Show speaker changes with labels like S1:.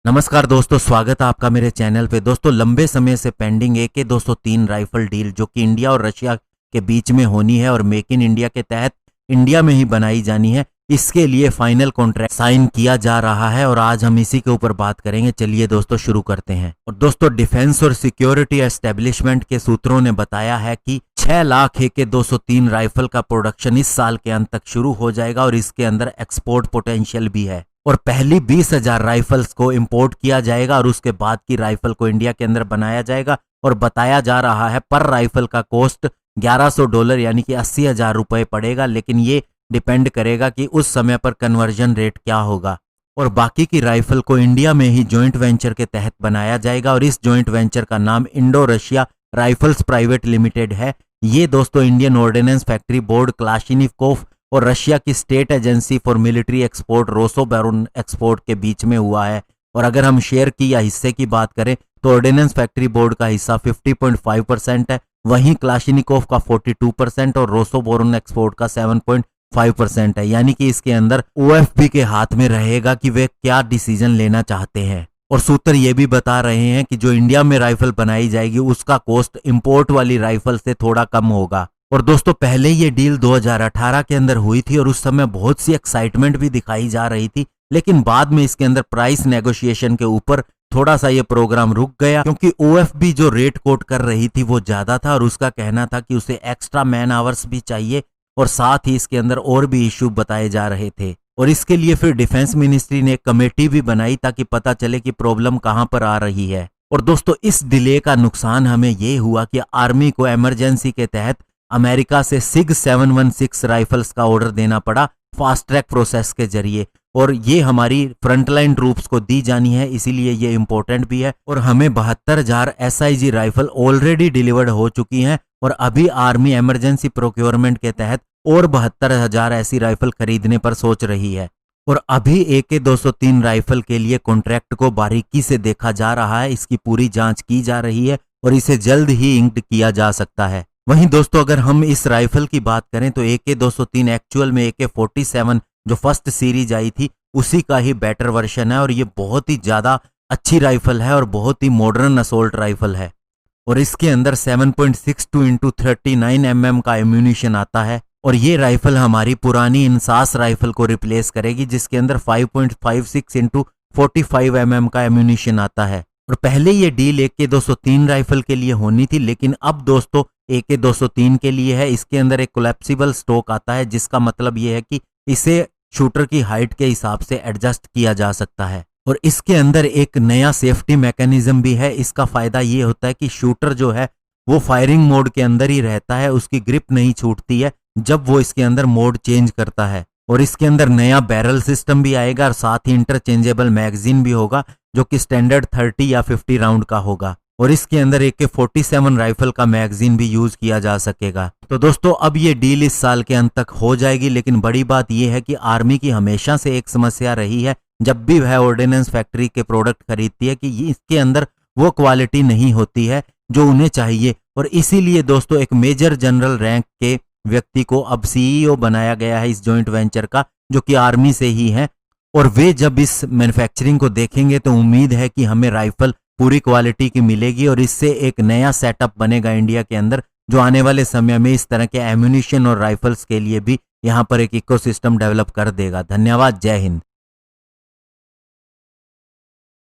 S1: नमस्कार दोस्तों, स्वागत है आपका मेरे चैनल पे। दोस्तों, लंबे समय से पेंडिंग AK-203 राइफल डील जो कि इंडिया और रशिया के बीच में होनी है और मेक इन इंडिया के तहत इंडिया में ही बनाई जानी है, इसके लिए फाइनल कॉन्ट्रैक्ट साइन किया जा रहा है और आज हम इसी के ऊपर बात करेंगे। चलिए दोस्तों शुरू करते हैं। और दोस्तों, डिफेंस और सिक्योरिटी एस्टेब्लिशमेंट के सूत्रों ने बताया है कि 6 लाख AK-203 राइफल का प्रोडक्शन इस साल के अंत तक शुरू हो जाएगा और इसके अंदर एक्सपोर्ट पोटेंशियल भी है। और पहली 20,000 राइफल्स को इंपोर्ट किया जाएगा और उसके बाद की राइफल को इंडिया के अंदर बनाया जाएगा। और बताया जा रहा है पर राइफल का कॉस्ट $1100 यानी कि 80,000 रुपए पड़ेगा, लेकिन ये डिपेंड करेगा कि उस समय पर कन्वर्जन रेट क्या होगा। और बाकी की राइफल को इंडिया में ही जॉइंट वेंचर के तहत बनाया जाएगा और इस जॉइंट वेंचर का नाम Indo Russia rifles private limited है। ये दोस्तों इंडियन ऑर्डिनेंस फैक्ट्री बोर्ड, क्लाशिनिकोव और रशिया की state agency for military export Rosoboron export के बीच में हुआ है। और अगर हम शेयर की या हिस्से की बात करें तो ऑर्डिनेंस फैक्ट्री बोर्ड का हिस्सा 50.5% है, वहीं क्लाशिनिकोव का 42% और रोसोबोरोन एक्सपोर्ट का 7.5% है। यानी कि इसके अंदर OFB के हाथ में रहेगा कि वे क्या डिसीजन लेना चाहते हैं। और सूत्र ये भी बता रहे हैं कि जो इंडिया में राइफल बनाई जाएगी उसका कॉस्ट इंपोर्ट वाली राइफल से थोड़ा कम होगा। और दोस्तों, पहले ये डील 2018 के अंदर हुई थी और उस समय बहुत सी एक्साइटमेंट भी दिखाई जा रही थी, लेकिन बाद में इसके अंदर प्राइस नेगोशिएशन के ऊपर थोड़ा सा ये प्रोग्राम रुक गया क्योंकि OFB जो रेट कोट कर रही थी वो ज्यादा था और उसका कहना था कि उसे एक्स्ट्रा मैन आवर्स भी चाहिए और साथ ही इसके अंदर और भी इश्यू बताए जा रहे थे। और इसके लिए फिर डिफेंस मिनिस्ट्री ने एक कमेटी भी बनाई ताकि पता चले कि प्रॉब्लम कहां पर आ रही है। और दोस्तों, इस डिले का नुकसान हमें ये हुआ कि आर्मी को इमरजेंसी के तहत अमेरिका से SIG 716 राइफल्स का ऑर्डर देना पड़ा फास्ट ट्रैक प्रोसेस के जरिए। और ये हमारी फ्रंटलाइन ट्रूप्स को दी जानी है, इसीलिए ये इंपॉर्टेंट भी है। और हमें 72,000 SIG राइफल ऑलरेडी डिलीवर्ड हो चुकी हैं और अभी आर्मी इमरजेंसी प्रोक्योरमेंट के तहत और 72,000 ऐसी राइफल खरीदने पर सोच रही है। और अभी AK-203 राइफल के लिए कॉन्ट्रैक्ट को बारीकी से देखा जा रहा है, इसकी पूरी जांच की जा रही है और इसे जल्द ही इंक्ड किया जा सकता है। वहीं दोस्तों, अगर हम इस राइफल की बात करें तो AK-203 एक्चुअल में AK-47 जो फर्स्ट सीरीज आई थी उसी का ही बेटर वर्जन है और ये बहुत ही ज्यादा अच्छी राइफल है और बहुत ही मॉडर्न असोल्ट राइफल है। और इसके अंदर 7.62 × 39 mm का एम्यूनिशन आता है और ये राइफल हमारी पुरानी इंसास राइफल को रिप्लेस करेगी जिसके अंदर 5.56 × 45 mm का एम्यूनिशन आता है। और पहले ये डील AK-203 राइफल के लिए होनी थी, लेकिन अब दोस्तों AK-203 के लिए है। इसके अंदर एक कोलैप्सिबल स्टॉक आता है जिसका मतलब ये है कि इसे शूटर की हाइट के हिसाब से एडजस्ट किया जा सकता है। और इसके अंदर एक नया सेफ्टी मैकेनिज्म भी है। इसका फायदा ये होता है कि शूटर जो है वो फायरिंग मोड के अंदर ही रहता है, उसकी ग्रिप नहीं छूटती है जब वो इसके अंदर मोड चेंज करता है। और इसके अंदर नया बैरल सिस्टम भी आएगा और साथ ही इंटरचेंजेबल मैगजीन भी होगा जो कि स्टैंडर्ड 30 या 50 राउंड का होगा। और इसके अंदर AK-47 राइफल का मैगजीन भी यूज किया जा सकेगा। तो दोस्तों, अब ये डील इस साल के अंत तक हो जाएगी, लेकिन बड़ी बात यह है कि आर्मी की हमेशा से एक समस्या रही है जब भी वह ऑर्डिनेंस फैक्ट्री के प्रोडक्ट खरीदती है कि इसके अंदर वो क्वालिटी नहीं होती है जो उन्हें चाहिए। और इसीलिए दोस्तों, एक मेजर जनरल रैंक के व्यक्ति को अब CEO बनाया गया है इस जॉइंट वेंचर का, जो कि आर्मी से ही है। और वे जब इस मैन्युफैक्चरिंग को देखेंगे तो उम्मीद है कि हमें राइफल पूरी क्वालिटी की मिलेगी और इससे एक नया सेटअप बनेगा इंडिया के अंदर, जो आने वाले समय में इस तरह के एम्यूनिशन और राइफल्स के लिए भी यहाँ पर एक इकोसिस्टम डेवलप कर देगा। धन्यवाद। जय हिंद।